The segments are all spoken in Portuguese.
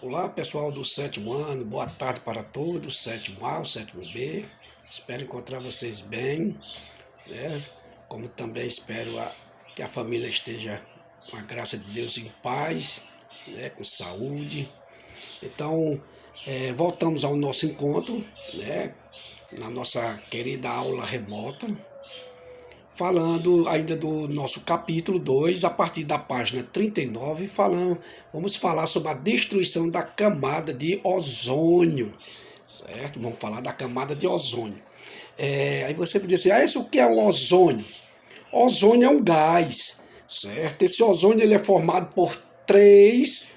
Olá pessoal do sétimo ano, boa tarde para todos, sétimo A, sétimo B. Espero encontrar vocês bem, né? Como também espero que a família esteja com a graça de Deus em paz, né? Com saúde. Então, voltamos ao nosso encontro, né? Na nossa querida aula remota, falando ainda do nosso capítulo 2 a partir da página 39, vamos falar sobre a destruição da camada de ozônio, certo? Vamos falar da camada de ozônio. Aí você pode dizer, isso o que é um ozônio? Ozônio é um gás, certo? Esse ozônio ele é formado por três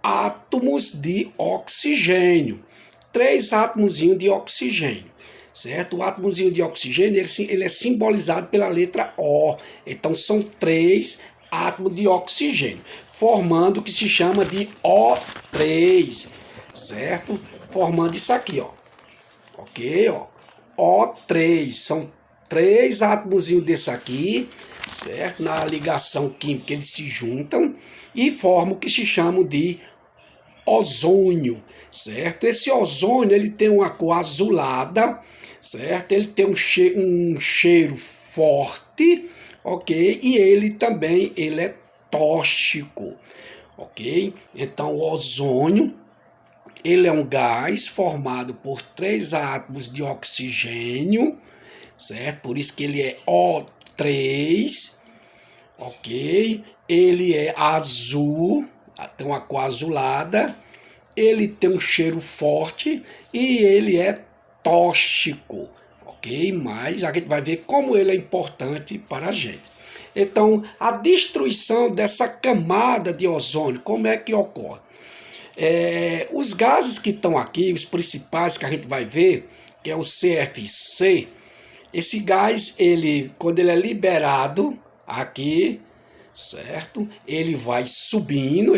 átomos de oxigênio. Três átomos de oxigênio. Certo? O átomozinho de oxigênio ele é simbolizado pela letra O. Então são três átomos de oxigênio, formando o que se chama de O3. Certo? Formando isso aqui, ó. Ok? Ó. O3. São três átomozinhos desse aqui, certo? Na ligação química eles se juntam e formam o que se chama de ozônio, certo? Esse ozônio ele tem uma cor azulada, certo? Ele tem um cheiro forte, ok? E ele também ele é tóxico, ok? Então o ozônio ele é um gás formado por três átomos de oxigênio, certo? Por isso que ele é O3, ok? Ele é azul, tem uma cor azulada, ele tem um cheiro forte e ele é tóxico, ok? Mas a gente vai ver como ele é importante para a gente. Então, a destruição dessa camada de ozônio, como é que ocorre? Os gases que estão aqui, os principais que a gente vai ver, que é o CFC, esse gás, quando ele é liberado aqui, certo? Ele vai subindo.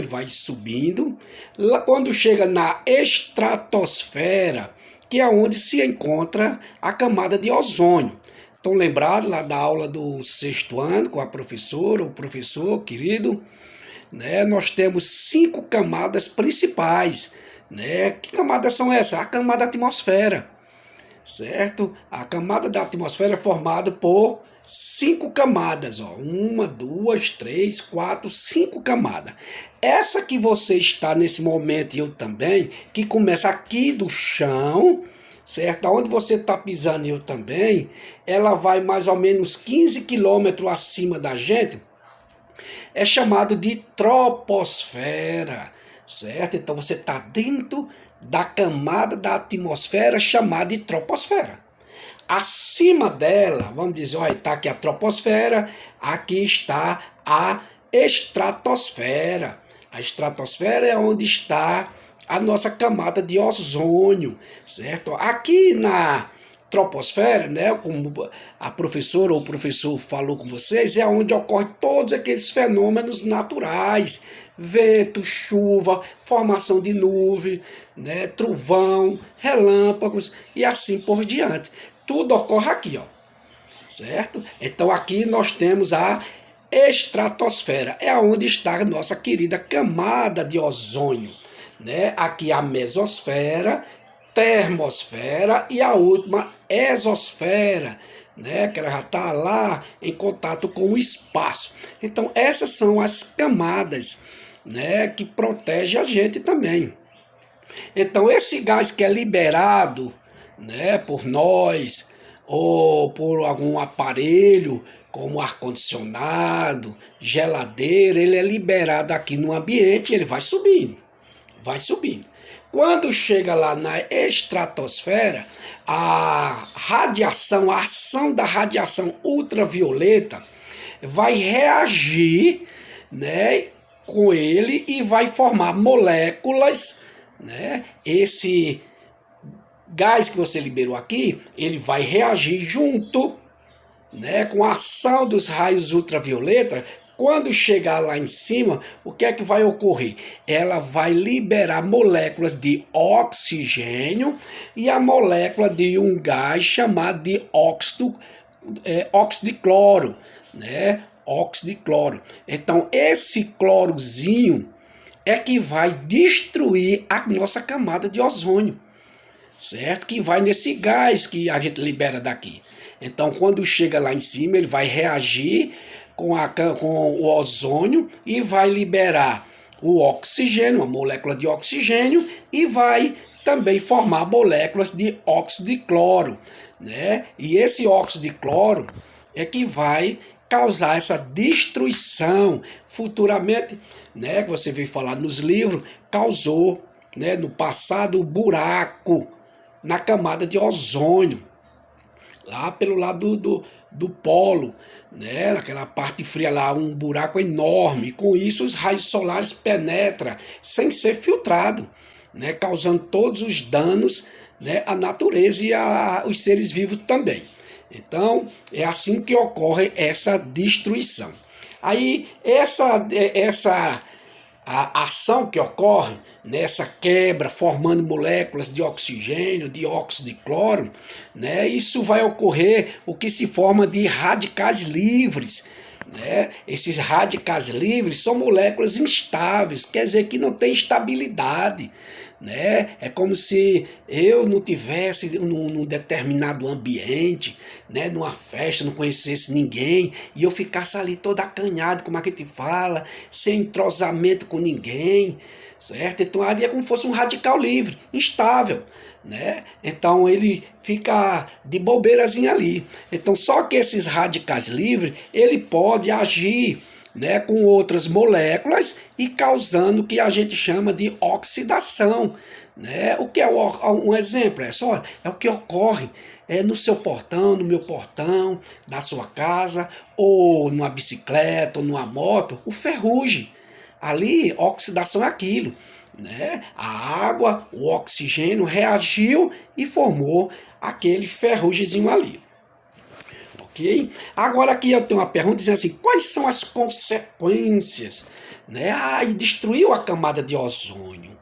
Lá quando chega na estratosfera, que é onde se encontra a camada de ozônio. Estão lembrados lá da aula do sexto ano com a professora, o professor querido, né? Nós temos 5 camadas principais, né? Que camadas são essas? A camada da atmosfera, certo? A camada da atmosfera é formada por 5 camadas, ó. 1, 2, 3, 4, 5 camadas. Essa que você está nesse momento e eu também, que começa aqui do chão, certo? Onde você está pisando e eu também, ela vai mais ou menos 15 quilômetros acima da gente, é chamado de troposfera, certo? Então você está dentro da camada da atmosfera chamada de troposfera. Acima dela, vamos dizer, olha, está aqui a troposfera, aqui está a estratosfera. A estratosfera é onde está a nossa camada de ozônio, certo? Aqui na troposfera, né, como a professora ou o professor falou com vocês, é onde ocorrem todos aqueles fenômenos naturais, vento, chuva, formação de nuvem, né, trovão, relâmpagos e assim por diante. Tudo ocorre aqui, ó, certo? Então aqui nós temos a estratosfera, é onde está a nossa querida camada de ozônio, né? Aqui a mesosfera, termosfera e a última exosfera, né? Que ela já está lá em contato com o espaço. Então essas são as camadas, né? Que protege a gente também. Então esse gás que é liberado, né? Por nós ou por algum aparelho como ar-condicionado, geladeira, ele é liberado aqui no ambiente e ele vai subindo, vai subindo. Quando chega lá na estratosfera, a radiação, a ação da radiação ultravioleta vai reagir, né, com ele e vai formar moléculas, né? Esse gás que você liberou aqui, ele vai reagir junto, né, com a ação dos raios ultravioleta. Quando chegar lá em cima, o que é que vai ocorrer? Ela vai liberar moléculas de oxigênio e a molécula de um gás chamado de óxido de cloro, né? Óxido de cloro. Então, esse clorozinho, é que vai destruir a nossa camada de ozônio, certo? Que vai nesse gás que a gente libera daqui. Então, quando chega lá em cima, ele vai reagir com o ozônio e vai liberar o oxigênio, a molécula de oxigênio, e vai também formar moléculas de óxido de cloro, né? E esse óxido de cloro é que vai causar essa destruição futuramente, né? Que você veio falar nos livros, causou, né, no passado o buraco na camada de ozônio, lá pelo lado do polo, né? Naquela parte fria lá, um buraco enorme. Com isso, os raios solares penetram sem ser filtrado, né? Causando todos os danos, né, à natureza e aos seres vivos também. Então, é assim que ocorre essa destruição. Aí, essa a ação que ocorre nessa quebra, formando moléculas de oxigênio, de óxido de cloro, né? Isso vai ocorrer o que se forma de radicais livres, né? Esses radicais livres são moléculas instáveis, quer dizer que não tem estabilidade, né? É como se eu não tivesse num determinado ambiente, né? Numa festa, não conhecesse ninguém e eu ficasse ali todo acanhado, como a gente fala, sem entrosamento com ninguém, certo? Então ali é como se fosse um radical livre, instável, né? Então ele fica de bobeirazinha ali. Então só que esses radicais livres, ele pode agir, né, com outras moléculas e causando o que a gente chama de oxidação, né? O que é um exemplo? É o que ocorre no seu portão, no meu portão, na sua casa, ou numa bicicleta, ou numa moto, o ferrugem. Ali, oxidação é aquilo, né? A água, o oxigênio reagiu e formou aquele ferrugemzinho ali. Ok? Agora aqui eu tenho uma pergunta dizendo assim, quais são as consequências, né? E destruiu a camada de ozônio,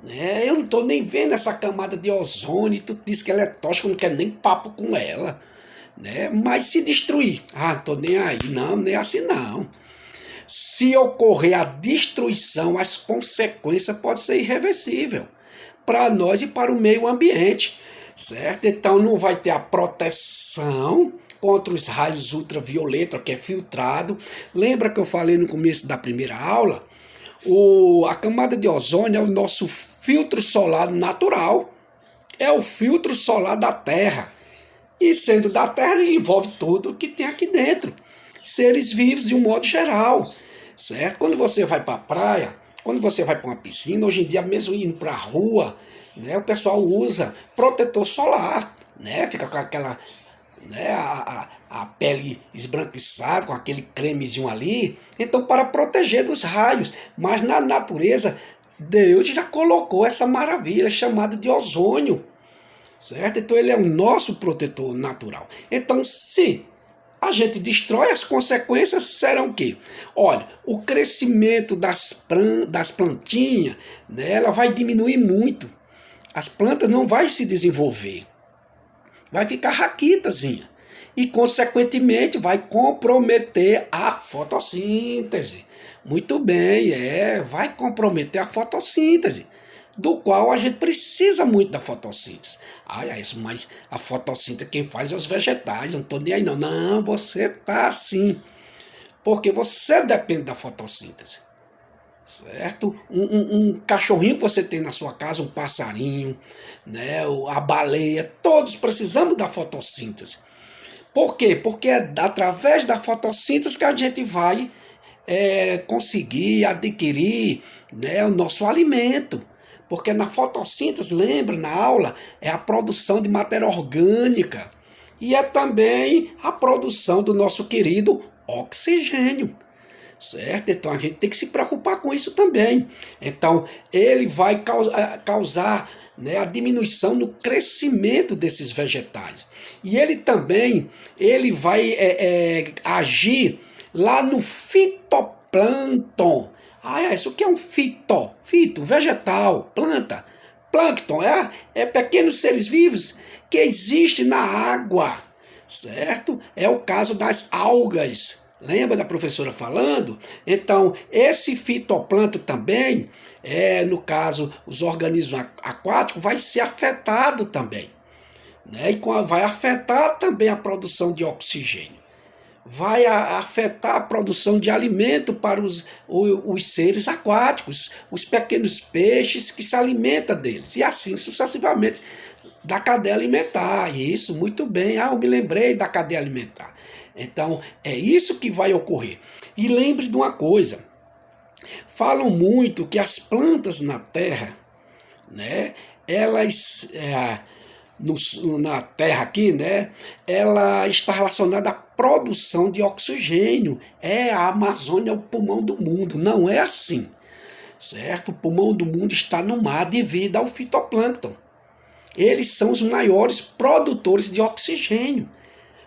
né? Eu não estou nem vendo essa camada de ozônio, e tu diz que ela é tóxica, eu não quero nem papo com ela, né? Mas se destruir, não estou nem aí, não, nem assim não. Se ocorrer a destruição, as consequências podem ser irreversíveis para nós e para o meio ambiente, certo? Então não vai ter a proteção contra os raios ultravioletos, que é filtrado. Lembra que eu falei no começo da primeira aula? A camada de ozônio é o nosso filtro solar natural, é o filtro solar da Terra. E sendo da Terra, ele envolve tudo que tem aqui dentro. Seres vivos de um modo geral, certo? Quando você vai para a praia, quando você vai para uma piscina, hoje em dia mesmo indo para a rua, né, o pessoal usa protetor solar, né? Fica com aquela, né, a pele esbranquiçada, com aquele cremezinho ali, então para proteger dos raios. Mas na natureza, Deus já colocou essa maravilha chamada de ozônio, certo? Então ele é o nosso protetor natural. Então se a gente destrói, as consequências serão o quê? Olha, o crescimento das plantinhas, né, ela vai diminuir muito. As plantas não vão se desenvolver. Vai ficar raquitazinha. E, consequentemente, vai comprometer a fotossíntese. Muito bem, vai comprometer a fotossíntese, do qual a gente precisa muito da fotossíntese. Mas a fotossíntese quem faz é os vegetais, eu não estou nem aí não. Não, você está assim, porque você depende da fotossíntese, certo? Um cachorrinho que você tem na sua casa, um passarinho, né, a baleia, todos precisamos da fotossíntese. Por quê? Porque é através da fotossíntese que a gente vai conseguir adquirir, né, o nosso alimento. Porque na fotossíntese, lembra, na aula, é a produção de matéria orgânica e é também a produção do nosso querido oxigênio, certo? Então a gente tem que se preocupar com isso também. Então ele vai causar, né, a diminuição no crescimento desses vegetais. E ele também vai agir lá no fitoplâncton. Isso que é um fito, vegetal, planta. Plâncton é pequenos seres vivos que existem na água, certo? É o caso das algas. Lembra da professora falando? Então, esse fitoplâncton também, no caso, os organismos aquáticos, vai ser afetado também. Né? E vai afetar também a produção de oxigênio. Vai afetar a produção de alimento para os seres aquáticos, os pequenos peixes que se alimentam deles, e assim sucessivamente da cadeia alimentar. Isso, muito bem. Eu me lembrei da cadeia alimentar. Então, é isso que vai ocorrer. E lembre de uma coisa, falam muito que as plantas na terra, né, elas... na Terra aqui, né? Ela está relacionada à produção de oxigênio. A Amazônia é o pulmão do mundo. Não é assim, certo? O pulmão do mundo está no mar devido ao fitoplâncton. Eles são os maiores produtores de oxigênio.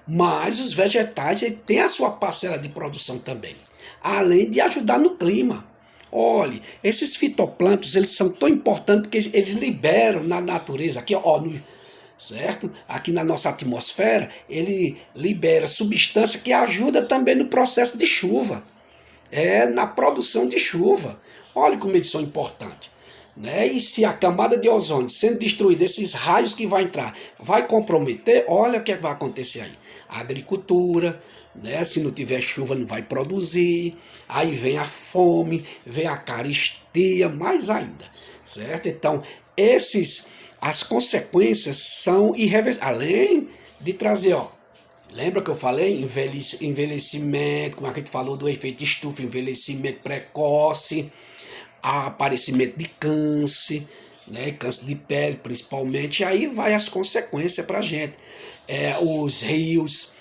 Mas os vegetais têm a sua parcela de produção também, além de ajudar no clima. Olhe, esses fitoplânctons, eles são tão importantes porque eles liberam na natureza, aqui, ó, certo? Aqui na nossa atmosfera, ele libera substância que ajuda também no processo de chuva, na produção de chuva. Olha como eles são importantes. Né? E se a camada de ozônio sendo destruída, esses raios que vai entrar, vai comprometer, olha o que vai acontecer aí. A agricultura, né? Se não tiver chuva não vai produzir, aí vem a fome, vem a carestia, mais ainda, certo? Então, as consequências são irreversíveis, além de trazer, ó, lembra que eu falei? Envelhecimento, como a gente falou do efeito estufa, envelhecimento precoce, aparecimento de câncer, né? Câncer de pele principalmente, e aí vai as consequências para a gente. Os rios,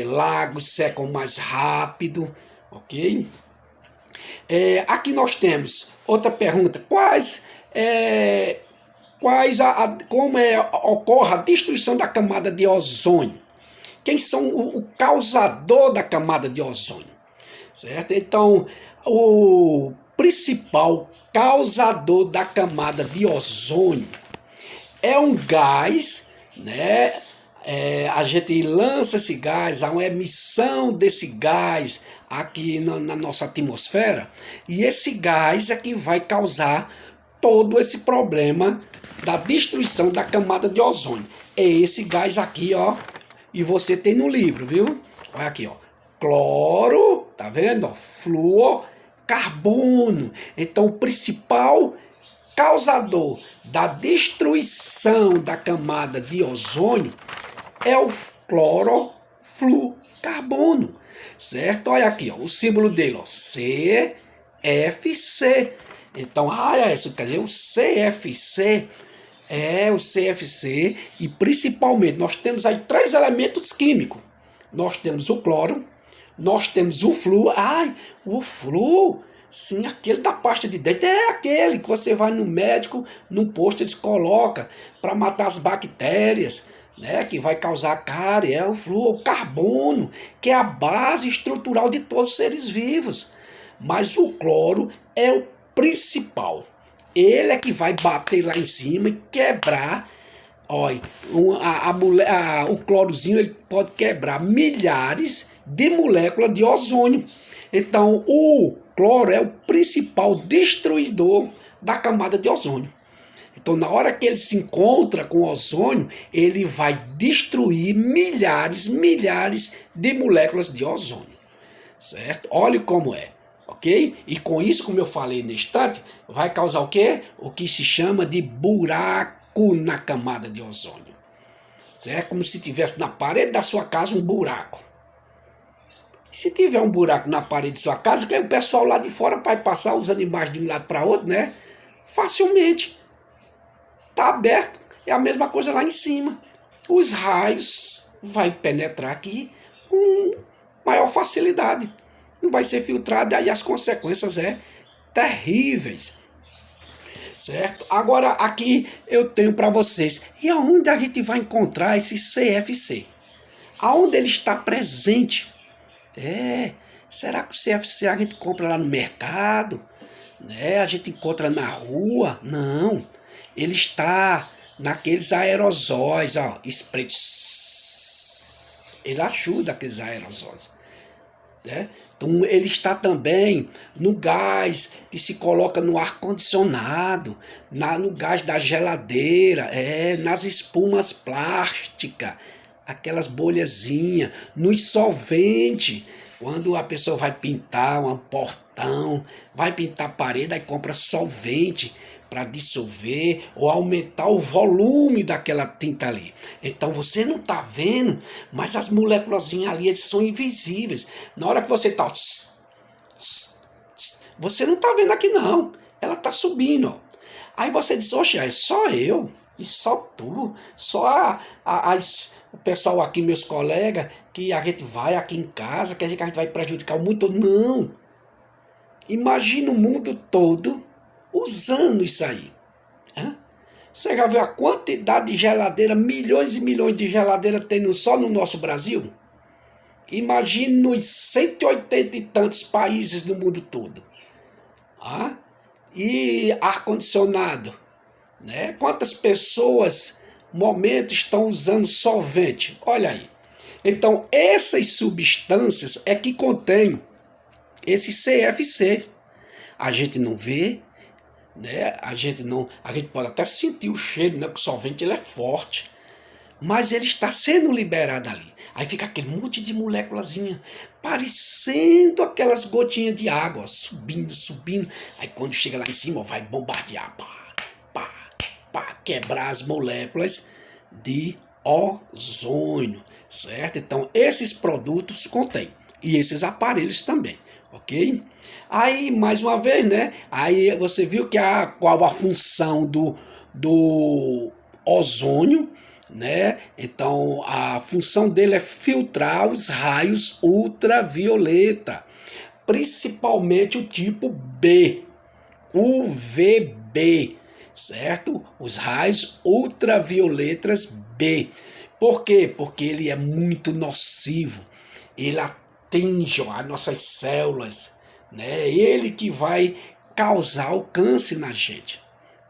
lagos secam mais rápido, ok? Aqui nós temos outra pergunta: como ocorre a destruição da camada de ozônio? Quem são o causador da camada de ozônio? Certo? Então, o principal causador da camada de ozônio é um gás, né? A gente lança esse gás, há uma emissão desse gás aqui na nossa atmosfera, e esse gás é que vai causar todo esse problema da destruição da camada de ozônio. É esse gás aqui, ó, e você tem no livro, viu? Olha aqui, ó, cloro, tá vendo? Flúor, carbono. Então, o principal causador da destruição da camada de ozônio é o clorofluorcarbono, certo? Olha aqui, ó, o símbolo dele, ó, CFC. Então, isso quer dizer, o CFC, e principalmente nós temos aí 3 elementos químicos. Nós temos o cloro, nós temos o flúor. O flúor, sim, aquele da pasta de dente, é aquele que você vai no médico, no posto, eles colocam para matar as bactérias, né, que vai causar cárie. É o flúor, o carbono, que é a base estrutural de todos os seres vivos. Mas o cloro é o principal. Ele é que vai bater lá em cima e quebrar. Olha, o clorozinho, ele pode quebrar milhares de moléculas de ozônio. Então, o cloro é o principal destruidor da camada de ozônio. Então, na hora que ele se encontra com o ozônio, ele vai destruir milhares de moléculas de ozônio. Certo? Olha como é. Ok? E com isso, como eu falei no instante, vai causar o quê? O que se chama de buraco na camada de ozônio. É como se tivesse na parede da sua casa um buraco. Se tiver um buraco na parede de sua casa, que o pessoal lá de fora vai passar os animais de um lado para outro, né? Facilmente. Está aberto. É a mesma coisa lá em cima. Os raios vão penetrar aqui com maior facilidade. Não vai ser filtrado, e aí as consequências terríveis. Certo? Agora aqui eu tenho para vocês. E aonde a gente vai encontrar esse CFC? Aonde ele está presente? Será que o CFC a gente compra lá no mercado? Né? A gente encontra na rua? Não. Ele está naqueles aerosóis, ó, spray. Ele ajuda aqueles aerosóis. né? Então ele está também no gás que se coloca no ar-condicionado, no gás da geladeira, nas espumas plásticas, aquelas bolhazinhas, nos solventes. Quando a pessoa vai pintar um portão, vai pintar a parede, aí compra solvente para dissolver ou aumentar o volume daquela tinta ali. Então você não está vendo, mas as moléculas ali eles são invisíveis. Na hora que você está, você não está vendo aqui não. Ela está subindo. Ó. Aí você diz, oxe, é só eu, e só tu, só o pessoal aqui, meus colegas, que a gente vai aqui em casa, quer dizer que a gente vai prejudicar o mundo todo. Não. Imagina o mundo todo usando isso aí. Hã? Você já viu a quantidade de geladeira, milhões e milhões de geladeiras tem só no nosso Brasil? Imagine nos 180 e tantos países do mundo todo. Ah? E ar-condicionado. Né? Quantas pessoas, momentos, estão usando solvente? Olha aí. Então, essas substâncias é que contém esse CFC. A gente não vê, né? A gente pode até sentir o cheiro, né? Que o solvente ele é forte, mas ele está sendo liberado ali. Aí fica aquele monte de moléculazinha, parecendo aquelas gotinhas de água, ó, subindo, subindo. Aí quando chega lá em cima, ó, vai bombardear, pá, pá, pá, quebrar as moléculas de ozônio, certo? Então esses produtos contêm, e esses aparelhos também, ok? Aí, mais uma vez, né? Aí você viu que qual a função do ozônio, né? Então, a função dele é filtrar os raios ultravioleta, principalmente o tipo B, UVB, certo? Os raios ultravioletas B. Por quê? Porque ele é muito nocivo. Ele atinge as nossas células, né? Ele que vai causar o câncer na gente,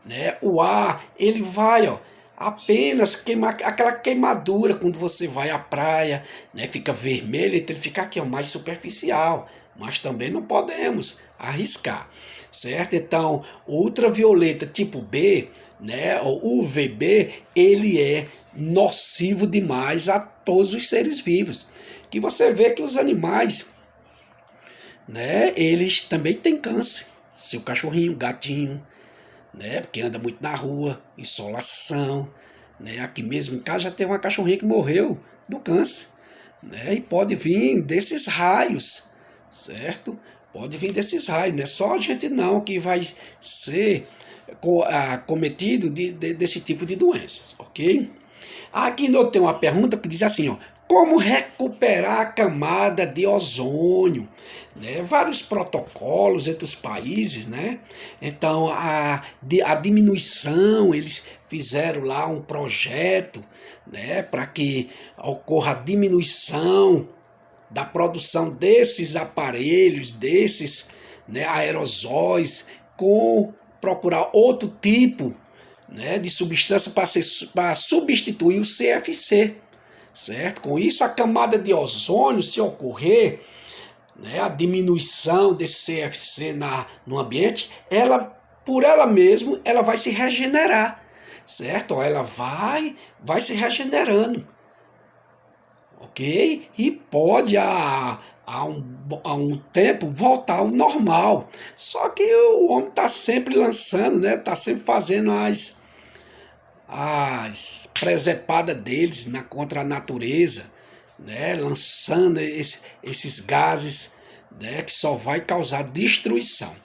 né? O ar, ele vai, ó, apenas queimar aquela queimadura quando você vai à praia, né? Fica vermelho, então ele fica aqui, ó, mais superficial, mas também não podemos arriscar, certo? Então, o ultravioleta tipo B, né, o UVB, ele é nocivo demais a todos os seres vivos. Que você vê que os animais, né, eles também têm câncer. Seu cachorrinho, gatinho, né, porque anda muito na rua, insolação, né, aqui mesmo em casa já teve uma cachorrinha que morreu do câncer, né, e pode vir desses raios, certo? Pode vir desses raios, não é só a gente não que vai ser cometido desse tipo de doenças, ok? Aqui eu tenho uma pergunta que diz assim, ó, como recuperar a camada de ozônio? Né? Vários protocolos entre os países, né? Então a diminuição, eles fizeram lá um projeto, né, para que ocorra a diminuição da produção desses aparelhos, desses, né, aerosóis, com procurar outro tipo, né, de substância para substituir o CFC, certo? Com isso, a camada de ozônio, se ocorrer, né, a diminuição desse CFC no ambiente, ela, por ela mesma, ela vai se regenerar, certo? Ela vai se regenerando, ok? E pode a um tempo voltar ao normal. Só que o homem está sempre lançando, né? Está sempre fazendo as presepadas deles contra a natureza, né? Lançando esses gases, né? Que só vai causar destruição,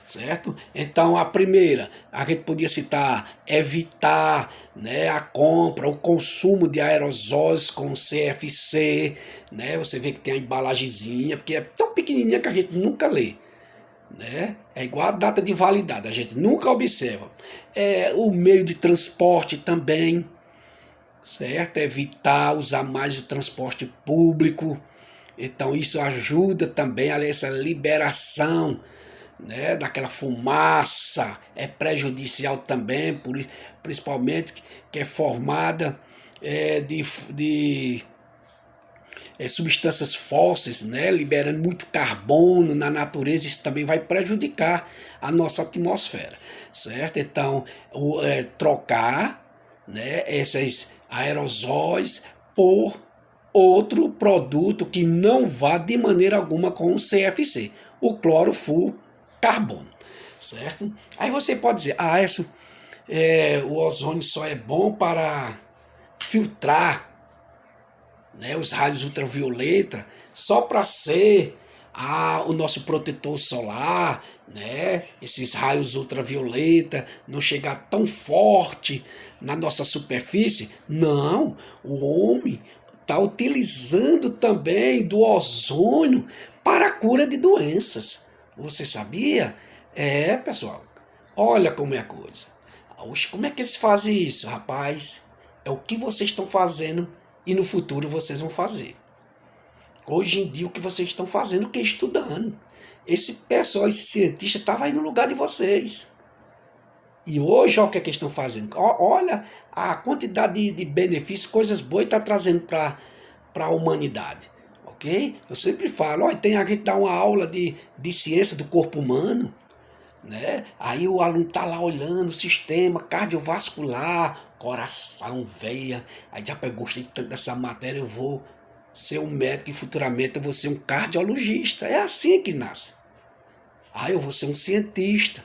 certo? Então a primeira, a gente podia citar evitar, né, a compra, o consumo de aerosóis com CFC, né? Você vê que tem a embalagenzinha, porque é tão pequenininha que a gente nunca lê, né? É igual a data de validade, a gente nunca observa. O meio de transporte também, certo? Evitar usar mais o transporte público. Então isso ajuda também a essa liberação, né, daquela fumaça, é prejudicial também, principalmente que é formada de substâncias fósseis, né, liberando muito carbono na natureza, isso também vai prejudicar a nossa atmosfera, certo? Então, trocar, né, esses aerosóis por outro produto que não vá de maneira alguma com o CFC, o clorofluorcarbono, certo? Aí você pode dizer, o ozônio só é bom para filtrar, né, os raios ultravioleta, só para ser o nosso protetor solar, né, esses raios ultravioleta não chegar tão forte na nossa superfície. Não, o homem está utilizando também do ozônio para a cura de doenças. Você sabia? Pessoal, olha como é a coisa. Oxe, como é que eles fazem isso, rapaz? É o que vocês estão fazendo e no futuro vocês vão fazer. Hoje em dia o que vocês estão fazendo, o que estudando. Esse pessoal, esse cientista estava aí no lugar de vocês. E hoje, olha o que é que eles estão fazendo. Olha a quantidade de benefícios, coisas boas que está trazendo para a humanidade. Ok? Eu sempre falo, olha, a gente dá uma aula de ciência do corpo humano, né? Aí o aluno tá lá olhando o sistema cardiovascular, coração, veia. Aí já gostei tanto dessa matéria, eu vou ser um médico e futuramente eu vou ser um cardiologista. É assim que nasce. Eu vou ser um cientista,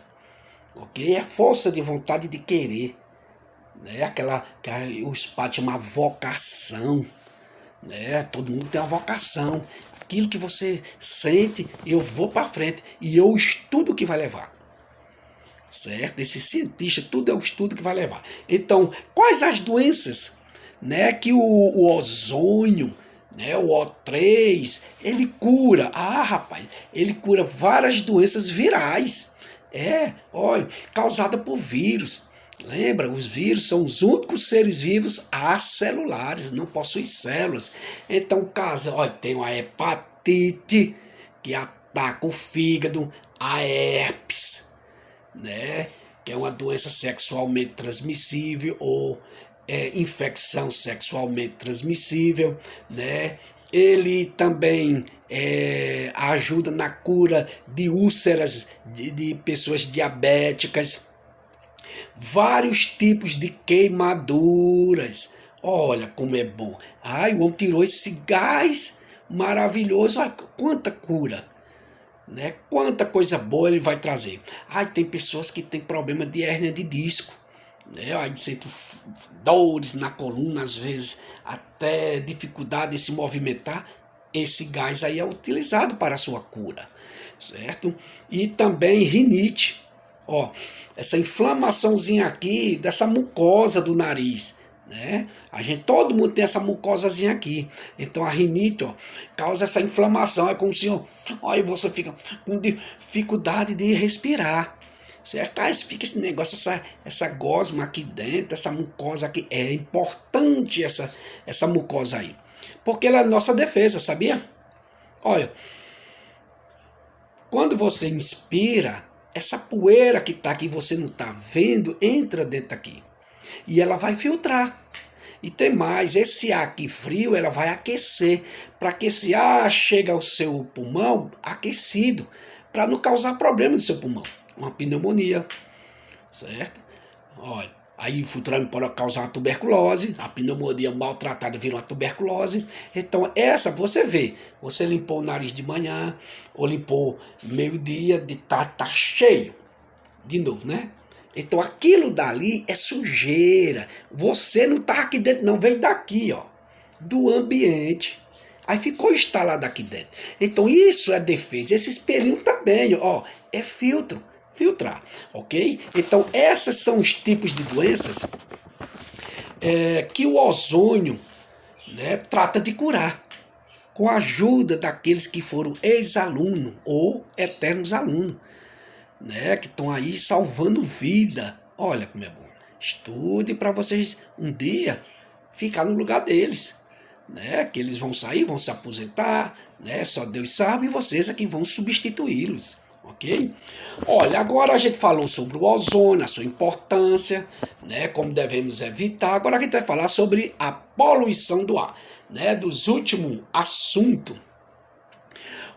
ok? É força de vontade de querer, né? Aquela que os pais chamam vocação, né? Todo mundo tem uma vocação. Aquilo que você sente, eu vou para frente e eu estudo o que vai levar. Certo? Esse cientista, tudo é o estudo que vai levar. Então, quais as doenças, né, que o ozônio, né, o O3, ele cura? Rapaz, ele cura várias doenças virais. Olha, causada por vírus. Lembra, os vírus são os únicos seres vivos acelulares, não possuem células. Então, caso, olha, tem a hepatite, que ataca o fígado, a herpes, né? Que é uma doença sexualmente transmissível ou infecção sexualmente transmissível, né? Ele também ajuda na cura de úlceras de pessoas diabéticas, vários tipos de queimaduras. Olha como é bom. O homem tirou esse gás maravilhoso. Olha quanta cura, né? Quanta coisa boa ele vai trazer. Tem pessoas que têm problema de hérnia de disco, né? Sente dores na coluna, às vezes até dificuldade de se movimentar. Esse gás aí é utilizado para a sua cura, certo? E também rinite. Essa inflamaçãozinha aqui dessa mucosa do nariz, né? Todo mundo tem essa mucosazinha aqui. Então a rinite, causa essa inflamação. É como se, aí você fica com dificuldade de respirar, certo? Fica esse negócio, essa gosma aqui dentro, essa mucosa aqui. É importante essa mucosa aí, porque ela é nossa defesa, sabia? Olha, quando você inspira, essa poeira que está aqui, você não está vendo, entra dentro aqui. E ela vai filtrar. E tem mais, esse ar aqui frio, ela vai aquecer, para que esse ar chegue ao seu pulmão aquecido, para não causar problema no seu pulmão, uma pneumonia, certo? Olha, aí futuramente pode causar uma tuberculose, a pneumonia maltratada vira uma tuberculose. Então essa você vê, você limpou o nariz de manhã, ou limpou meio-dia, de tarde tá cheio, de novo, né? Então aquilo dali é sujeira. Você não tá aqui dentro, não, veio daqui, do ambiente. Aí ficou instalado aqui dentro. Então isso é defesa. Esse espelhinho também, é filtrar, ok? Então esses são os tipos de doenças que o ozônio, né, trata de curar, com a ajuda daqueles que foram ex-alunos ou eternos alunos, né, que estão aí salvando vida. Olha como é bom. Estude para vocês um dia ficar no lugar deles, né? Que eles vão sair, vão se aposentar, né? Só Deus sabe, e vocês é que vão substituí-los, ok? Olha, agora a gente falou sobre o ozônio, a sua importância, né? Como devemos evitar. Agora a gente vai falar sobre a poluição do ar. né, dos últimos assuntos.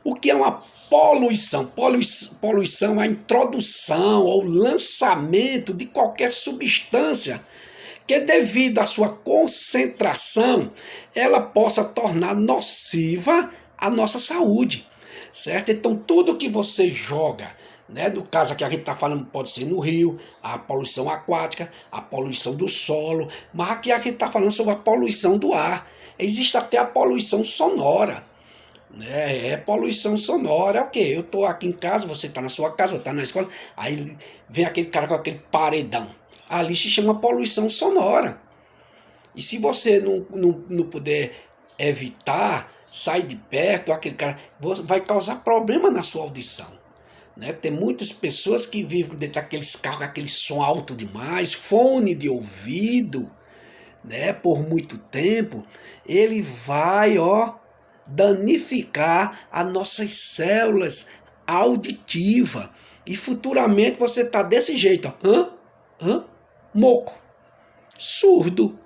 O que é uma poluição? Poluição é a introdução ou lançamento de qualquer substância que, devido à sua concentração, ela possa tornar nociva a nossa saúde, certo? Então, tudo que você joga, né, no caso aqui a gente está falando, pode ser no rio, a poluição aquática, a poluição do solo, mas aqui a gente está falando sobre a poluição do ar. Existe até a poluição sonora, né? Poluição sonora é o quê? Eu estou aqui em casa, você está na sua casa, está na escola, aí vem aquele cara com aquele paredão. Ali se chama poluição sonora. E se você não puder evitar, sair de perto, aquele cara vai causar problema na sua audição, né? Tem muitas pessoas que vivem dentro daqueles carros com aquele som alto demais, fone de ouvido, né? Por muito tempo, ele vai, danificar as nossas células auditivas. E futuramente você está desse jeito, moco, surdo,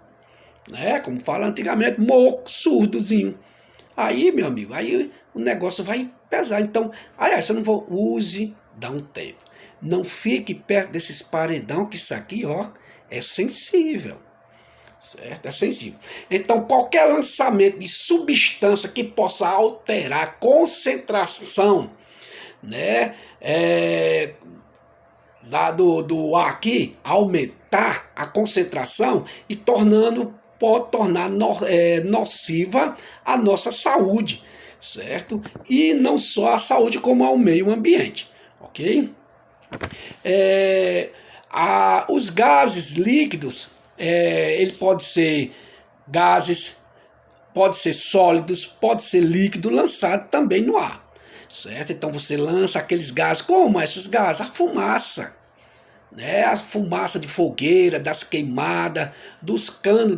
né? Como fala antigamente, moco, surdozinho. Aí, meu amigo, aí o negócio vai pesar. Então, você não vai, use, dá um tempo. Não fique perto desses paredão, que isso aqui, é sensível. Certo? É sensível. Então, qualquer lançamento de substância que possa alterar a concentração, né, do ar aqui, aumentar a concentração e pode tornar nociva a nossa saúde, certo? E não só a saúde, como ao meio ambiente, ok? Os gases líquidos, ele pode ser gases, pode ser sólidos, pode ser líquido, lançado também no ar, certo? Então você lança aqueles gases, como esses gases? A fumaça, né? A fumaça de fogueira, das queimadas, dos canos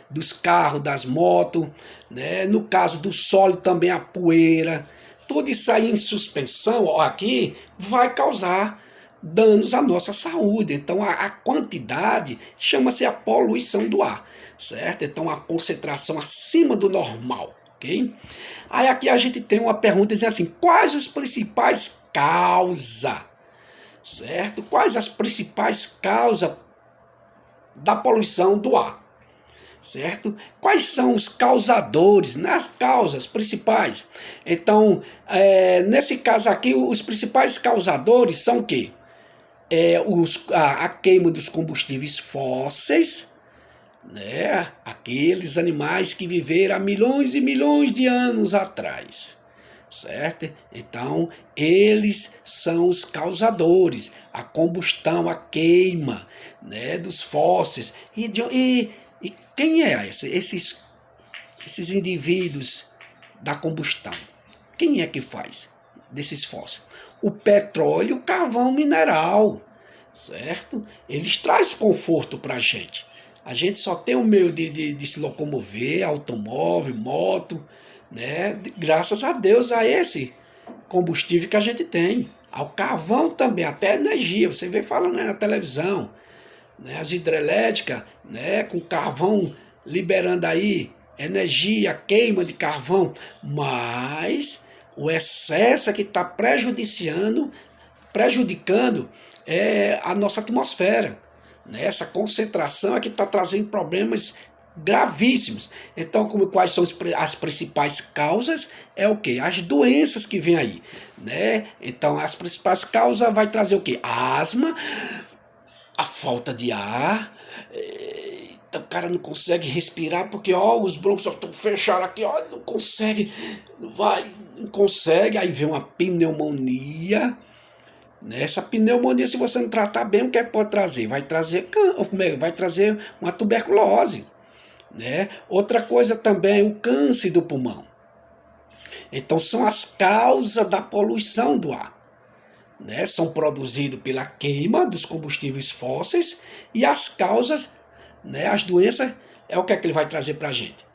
dos carros, das motos, né? No caso do sólido também a poeira, tudo isso aí em suspensão, aqui, vai causar danos à nossa saúde. Então a quantidade chama-se a poluição do ar, certo? Então a concentração acima do normal, ok? Aí aqui a gente tem uma pergunta dizendo assim, quais as principais causas, certo? Quais as principais causas da poluição do ar, certo? Quais são os causadores, nas causas principais? Então, nesse caso aqui, os principais causadores são o quê? A queima dos combustíveis fósseis, né? Aqueles animais que viveram há milhões e milhões de anos atrás, certo? Então, eles são os causadores, a combustão, a queima, né, dos fósseis. E quem é esses indivíduos da combustão? Quem é que faz desses fósseis? O petróleo e o carvão mineral, certo? Eles trazem conforto para a gente. A gente só tem o meio de se locomover, automóvel, moto, né? Graças a Deus a esse combustível que a gente tem. Ao carvão também, até energia. Você vê falando, né, na televisão, né, as hidrelétricas, né, com carvão liberando aí energia, queima de carvão, mas o excesso é que está prejudicando a nossa atmosfera. Né? Essa concentração é que está trazendo problemas gravíssimos. Então, quais são as principais causas? É o quê? As doenças que vêm aí. Né? Então, as principais causas vai trazer o quê? Asma, a falta de ar. Então, o cara não consegue respirar porque os brônquios estão fechados aqui, não consegue, não consegue, aí vem uma pneumonia. Essa pneumonia, se você não tratar bem, o que pode trazer? Vai trazer uma tuberculose. Né? Outra coisa também, o câncer do pulmão. Então, são as causas da poluição do ar. Né? São produzidos pela queima dos combustíveis fósseis e as causas, né, as doenças, é o que ele vai trazer para a gente?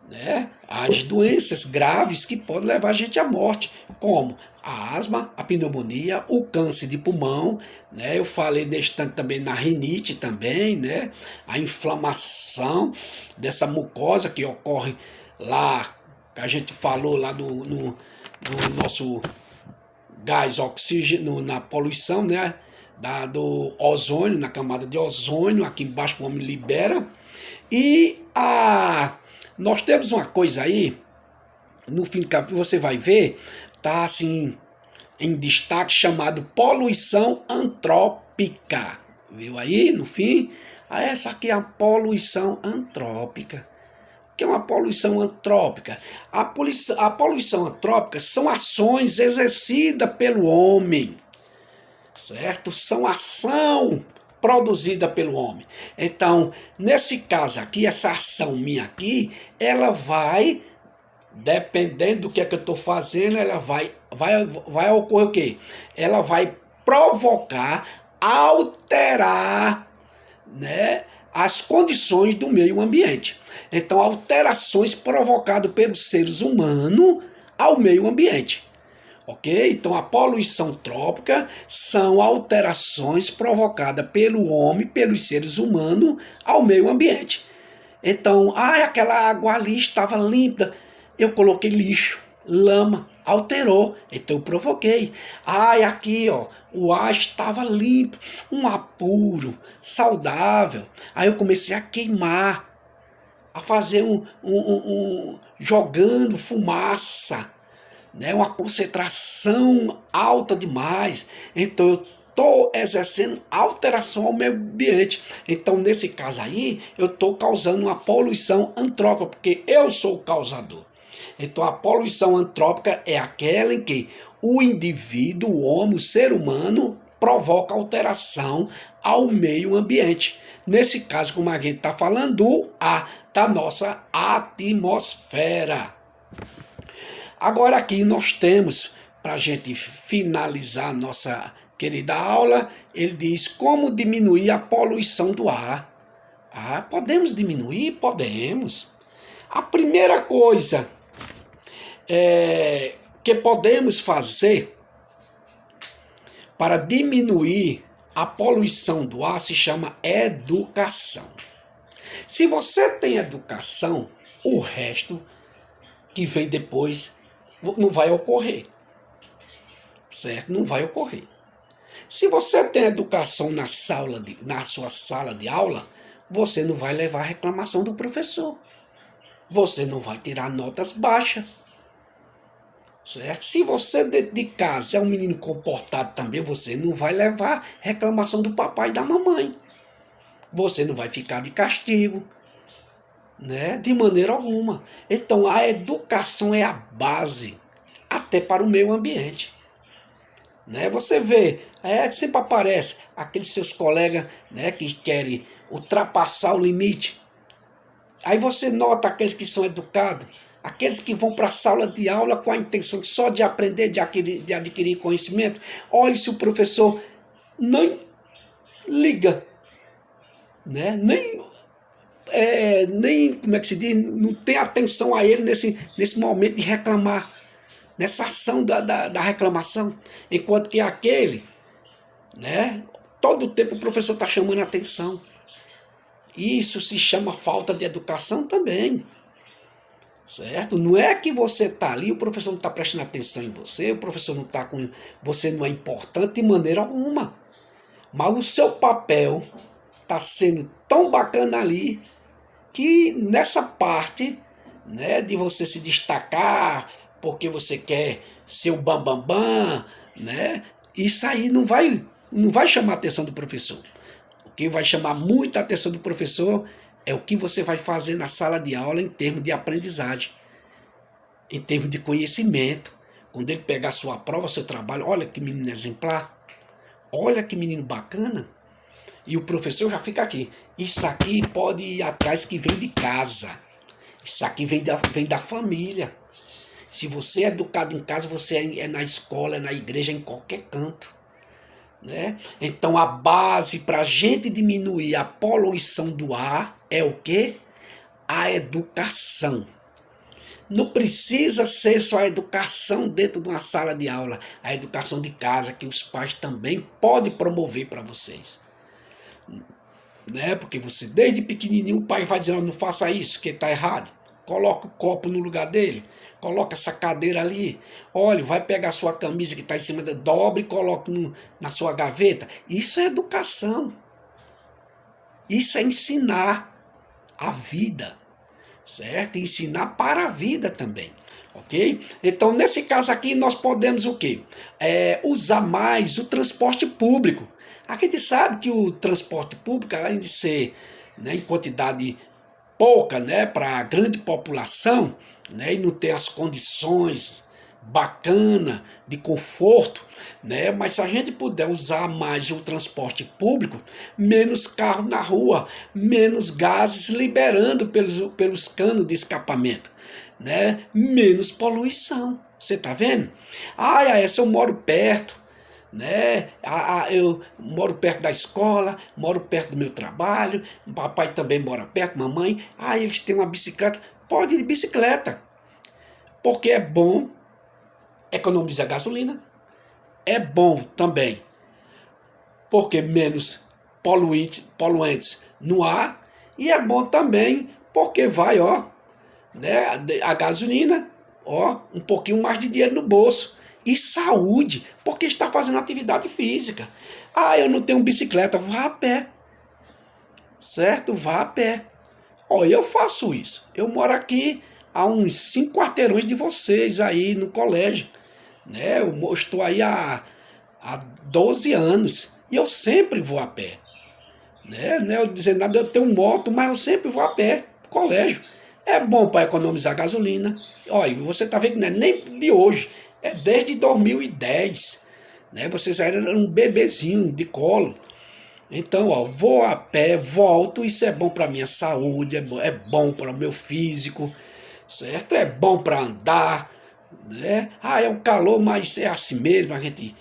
né? As doenças graves que podem levar a gente à morte, como a asma, a pneumonia, o câncer de pulmão, né? Eu falei neste tanto também na rinite também, né? A inflamação dessa mucosa que ocorre lá, que a gente falou lá no nosso gás oxígeno, na poluição, né? Do ozônio, na camada de ozônio, aqui embaixo que o homem libera. Nós temos uma coisa aí, no fim do capítulo você vai ver, tá assim em destaque, chamado poluição antrópica. Viu aí no fim? Essa aqui é a poluição antrópica. O que é uma poluição antrópica? A poluição antrópica são ações exercidas pelo homem, certo? São ação produzida pelo homem. Então, nesse caso aqui, essa ação minha aqui, ela vai, dependendo do que é que eu estou fazendo, ela vai ocorrer o quê? Ela vai provocar, alterar, né, as condições do meio ambiente. Então, alterações provocadas pelos seres humanos ao meio ambiente. Ok? Então, a poluição antrópica são alterações provocadas pelo homem, pelos seres humanos ao meio ambiente. Então, aquela água ali estava limpa, eu coloquei lixo, lama, alterou, então eu provoquei. Aqui, ó, o ar estava limpo, um ar puro, saudável. Aí eu comecei a queimar, a fazer jogando fumaça, né, uma concentração alta demais. Então eu estou exercendo alteração ao meio ambiente. Então, nesse caso aí, eu estou causando uma poluição antrópica, porque eu sou o causador. Então, a poluição antrópica é aquela em que o indivíduo, o homem, o ser humano, provoca alteração ao meio ambiente. Nesse caso, como a gente está falando, da nossa atmosfera. Agora aqui nós temos, para a gente finalizar a nossa querida aula, ele diz como diminuir a poluição do ar. Podemos diminuir? Podemos. A primeira coisa que podemos fazer para diminuir a poluição do ar se chama educação. Se você tem educação, o resto que vem depois não vai ocorrer, certo? Não vai ocorrer. Se você tem educação na sua sala de aula, você não vai levar reclamação do professor. Você não vai tirar notas baixas, certo? Se você dentro de casa é um menino comportado também, você não vai levar reclamação do papai e da mamãe. Você não vai ficar de castigo, né? De maneira alguma. Então a educação é a base até para o meio ambiente, né? Você vê, sempre aparece aqueles seus colegas, né, que querem ultrapassar o limite. Aí você nota aqueles que são educados, aqueles que vão para a sala de aula com a intenção só de aprender, de adquirir conhecimento. Olhe se o professor nem liga, né? Nem, como é que se diz, não tem atenção a ele nesse momento de reclamar, nessa ação da reclamação, enquanto que aquele, né, todo o tempo o professor está chamando a atenção. Isso se chama falta de educação também, certo? Não é que você está ali, o professor não está prestando atenção em você, o professor não está com você, não é importante de maneira alguma, mas o seu papel está sendo tão bacana ali que nessa parte, né, de você se destacar porque você quer ser o bambambam, né, isso aí não vai chamar a atenção do professor. O que vai chamar muita atenção do professor é o que você vai fazer na sala de aula em termos de aprendizagem, em termos de conhecimento. Quando ele pegar sua prova, seu trabalho, olha que menino exemplar, olha que menino bacana. E o professor já fica aqui. Isso aqui pode ir atrás que vem de casa. Isso aqui vem da família. Se você é educado em casa, você é na escola, é na igreja, em qualquer canto, né? Então a base para a gente diminuir a poluição do ar é o quê? A educação. Não precisa ser só a educação dentro de uma sala de aula, a educação de casa que os pais também podem promover para vocês. Né? Porque você, desde pequenininho, o pai vai dizendo, não faça isso, que está errado. Coloca o copo no lugar dele, coloca essa cadeira ali. Olha, vai pegar a sua camisa que está em cima da dobra e coloca na sua gaveta. Isso é educação. Isso é ensinar a vida, certo? Ensinar para a vida também, ok? Então, nesse caso aqui, nós podemos o quê? Usar mais o transporte público. A gente sabe que o transporte público, além de ser, né, em quantidade pouca, né, para a grande população, né, e não ter as condições bacana de conforto, né, mas se a gente puder usar mais o transporte público, menos carro na rua, menos gases liberando pelos canos de escapamento, né, menos poluição. Você tá vendo? Essa eu moro perto, né? Eu moro perto da escola, moro perto do meu trabalho, o papai também mora perto, mamãe. Eles têm uma bicicleta. Pode ir de bicicleta, porque é bom, economiza gasolina, é bom também, porque menos poluentes no ar, e é bom também porque vai, né, a gasolina, um pouquinho mais de dinheiro no bolso. E saúde, porque está fazendo atividade física. Eu não tenho bicicleta, vá a pé. Certo? Vá a pé. Eu faço isso. Eu moro aqui a uns 5 quarteirões de vocês aí no colégio. Né? Eu estou aí há 12 anos e eu sempre vou a pé. Né? Eu dizendo nada, eu tenho moto, mas eu sempre vou a pé pro colégio. É bom para economizar gasolina. Olha, você está vendo que não é nem de hoje, é desde 2010. Né? Vocês eram um bebezinho de colo. Então, vou a pé, volto, isso é bom para minha saúde, é bom para o meu físico, certo? É bom para andar, né? É o calor, mas é assim mesmo, a gente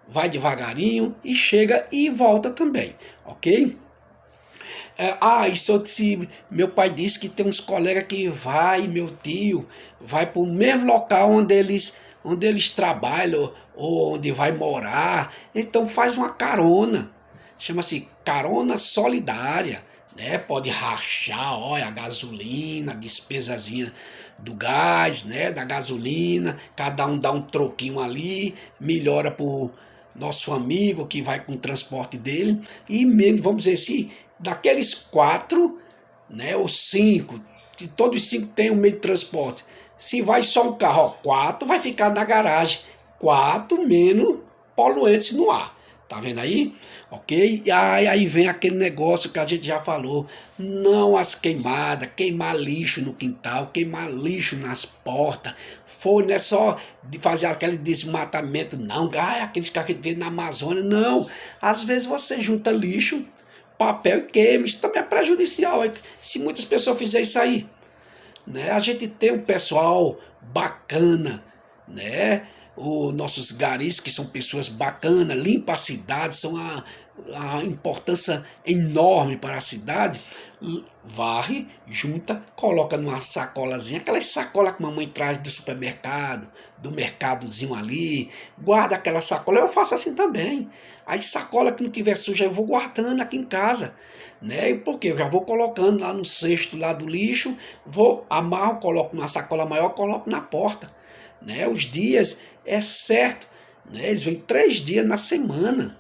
vai devagarinho e chega e volta também, ok? Meu pai disse que tem uns colegas que meu tio, vai para o mesmo local onde eles trabalham ou onde vai morar. Então faz uma carona, chama-se carona solidária, né? Pode rachar, olha, a gasolina, a despesazinha do gás, né? Da gasolina, cada um dá um troquinho ali, melhora pro nosso amigo que vai com o transporte dele, e menos, vamos dizer assim, daqueles 4, né, ou 5, que todos os 5 têm um meio de transporte. Se vai só um carro, 4 vai ficar na garagem, 4 menos poluentes no ar. Tá vendo aí? Ok? E aí vem aquele negócio que a gente já falou. Não as queimadas, queimar lixo no quintal, queimar lixo nas portas. Não é só de fazer aquele desmatamento, não. Aqueles que a gente vê na Amazônia. Não. Às vezes você junta lixo, papel e queima. Isso também é prejudicial. Se muitas pessoas fizerem isso aí. Né? A gente tem um pessoal bacana, né? Os nossos garis, que são pessoas bacanas, limpam a cidade, são a importância enorme para a cidade. Varre, junta, coloca numa sacolazinha, aquelas sacolas que a mamãe traz do supermercado, do mercadozinho ali, guarda aquela sacola. Eu faço assim também. Aí sacola que não tiver suja eu vou guardando aqui em casa. Né? E por quê? Eu já vou colocando lá no cesto lá do lixo, vou, amarro, coloco numa sacola maior, coloco na porta. Né? Os dias é certo, né? Eles vêm 3 dias na semana.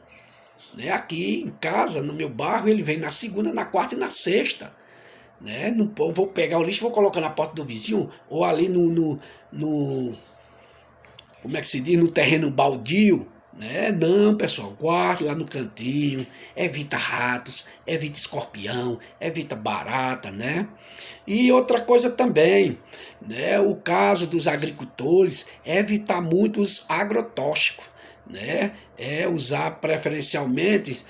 Né? Aqui em casa, no meu bairro, ele vem na segunda, na quarta e na sexta. Né? Não vou pegar o lixo, vou colocar na porta do vizinho, ou ali no como é que se diz, no terreno baldio. Né? Não, pessoal, guarde lá no cantinho, evita ratos, evita escorpião, evita barata, né? E outra coisa também, né? O caso dos agricultores é evitar muito os agrotóxicos, né? É usar preferencialmente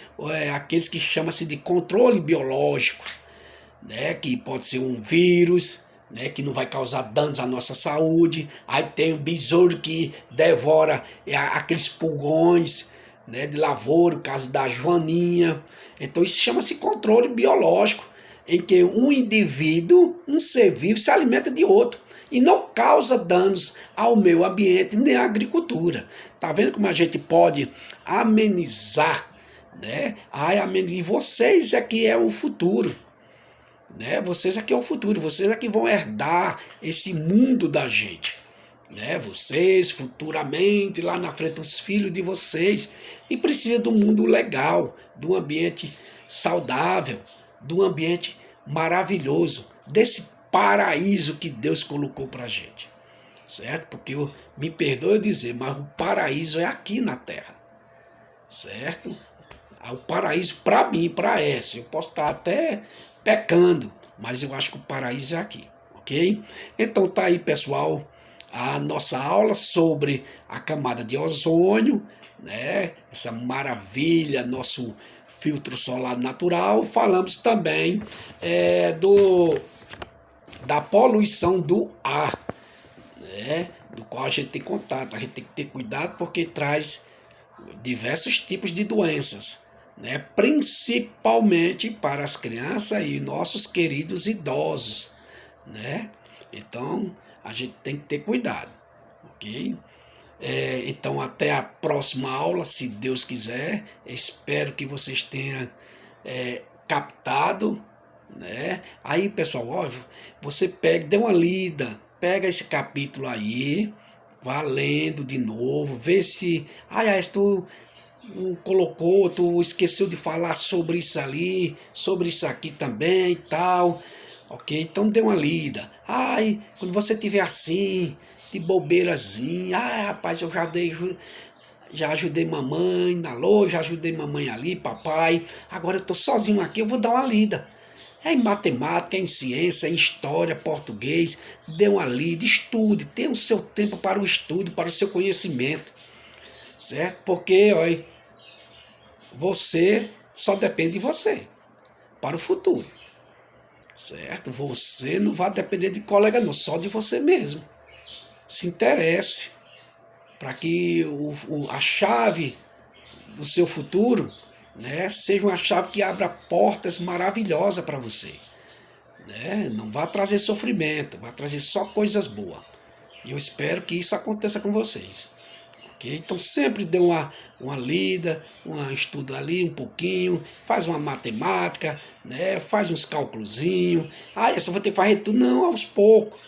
aqueles que chamam-se de controle biológico, né? Que pode ser um vírus, né, que não vai causar danos à nossa saúde. Aí tem o besouro que devora aqueles pulgões, né, de lavoura, o caso da joaninha. Então isso chama-se controle biológico, em que um indivíduo, um ser vivo, se alimenta de outro. e não causa danos ao meio ambiente nem à agricultura. Tá vendo como a gente pode amenizar, né? E vocês é que é o futuro, né? Vocês aqui é o futuro, vocês aqui vão herdar esse mundo da gente, né? Vocês futuramente lá na frente os filhos de vocês e precisa de um mundo legal, de um ambiente saudável, de um ambiente maravilhoso, desse paraíso que Deus colocou pra gente, certo? Porque me perdoe eu dizer, mas o paraíso é aqui na Terra, certo? O paraíso para mim, para essa, eu posso estar até pecando, mas eu acho que o paraíso é aqui, ok? Então tá aí, pessoal, a nossa aula sobre a camada de ozônio, né? Essa maravilha, nosso filtro solar natural. Falamos também da poluição do ar, né? Do qual a gente tem contato. A gente tem que ter cuidado porque traz diversos tipos de doenças, né? Principalmente para as crianças e nossos queridos idosos, né? Então a gente tem que ter cuidado, ok? Então até a próxima aula, se Deus quiser. Espero que vocês tenham captado, né? Aí, pessoal, óbvio, você dê uma lida, pega esse capítulo aí, vá lendo de novo, vê se, tu não colocou, tu esqueceu de falar sobre isso ali, sobre isso aqui também e tal, ok? Então dê uma lida. Quando você tiver assim, de bobeirazinha, rapaz, já ajudei mamãe na loja, já ajudei mamãe ali, papai, agora eu tô sozinho aqui, eu vou dar uma lida. É em matemática, é em ciência, é em história, português, dê uma lida, estude, tenha o seu tempo para o estudo, para o seu conhecimento, certo? Porque, olha, você só depende de você para o futuro, certo? Você não vai depender de colega não, só de você mesmo. Se interesse para que a chave do seu futuro, né, seja uma chave que abra portas maravilhosas para você, né? Não vai trazer sofrimento, vai trazer só coisas boas. E eu espero que isso aconteça com vocês. Okay? Então sempre dê uma lida, um estudo ali um pouquinho, faz uma matemática, né? Faz uns cálculozinhos. Eu só vou ter que fazer tudo. Não, aos poucos.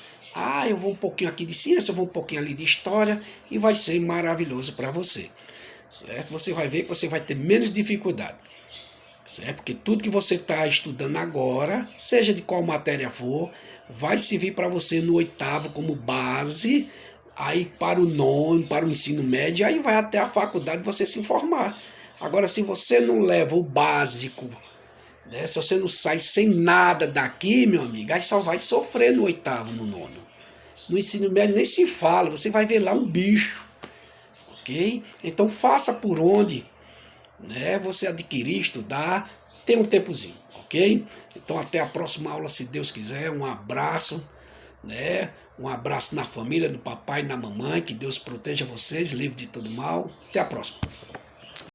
Eu vou um pouquinho aqui de ciência, eu vou um pouquinho ali de história e vai ser maravilhoso para você. Certo? Você vai ver que você vai ter menos dificuldade. Certo? Porque tudo que você está estudando agora, seja de qual matéria for, vai servir para você no oitavo como base, aí para o nono, para o ensino médio, aí vai até a faculdade você se informar. Agora, se você não leva o básico, né, se você não sai sem nada daqui, meu amigo, aí só vai sofrer no oitavo, no nono. No ensino médio nem se fala, você vai ver lá um bicho, ok? Então faça por onde, né, você adquirir, estudar, tem um tempozinho, ok? Então até a próxima aula, se Deus quiser. Um abraço, né? Um abraço na família, no papai e na mamãe, que Deus proteja vocês, livre de todo mal. Até a próxima.